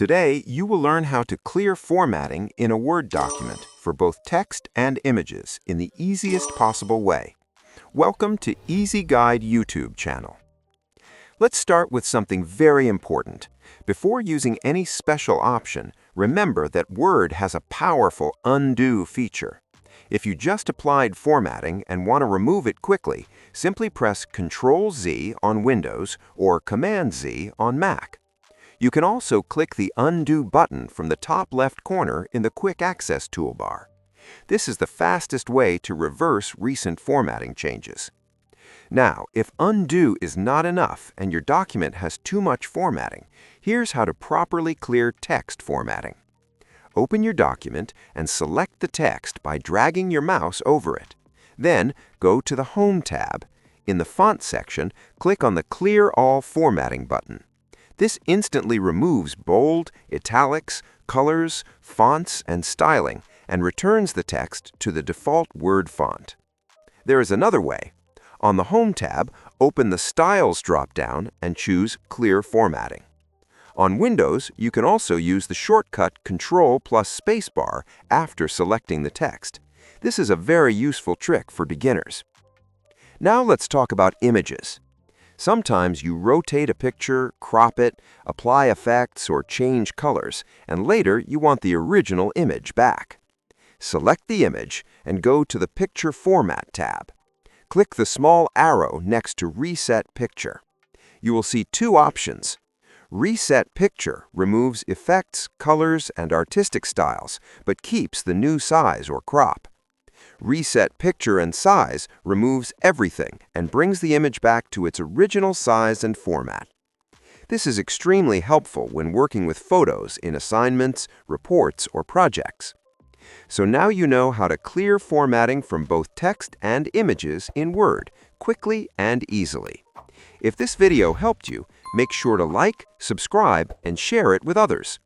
Today, you will learn how to clear formatting in a Word document for both text and images in the easiest possible way. Welcome to Easy Guide YouTube channel. Let's start with something very important. Before using any special option, remember that Word has a powerful undo feature. If you just applied formatting and want to remove it quickly, simply press Ctrl Z on Windows or Command Z on Mac. You can also click the Undo button from the top left corner in the Quick Access toolbar. This is the fastest way to reverse recent formatting changes. Now, if Undo is not enough and your document has too much formatting, here's how to properly clear text formatting. Open your document and select the text by dragging your mouse over it. Then, go to the Home tab. In the Font section, click on the Clear All Formatting button. This instantly removes bold, italics, colors, fonts, and styling, and returns the text to the default Word font. There is another way. On the Home tab, open the Styles drop-down and choose Clear Formatting. On Windows, you can also use the shortcut Ctrl Spacebar after selecting the text. This is a very useful trick for beginners. Now let's talk about images. Sometimes you rotate a picture, crop it, apply effects, or change colors, and later you want the original image back. Select the image and go to the Picture Format tab. Click the small arrow next to Reset Picture. You will see two options. Reset Picture removes effects, colors, and artistic styles, but keeps the new size or crop. Reset Picture and Size removes everything and brings the image back to its original size and format. This is extremely helpful when working with photos in assignments, reports, or projects. So now you know how to clear formatting from both text and images in Word, quickly and easily. If this video helped you, make sure to like, subscribe, and share it with others.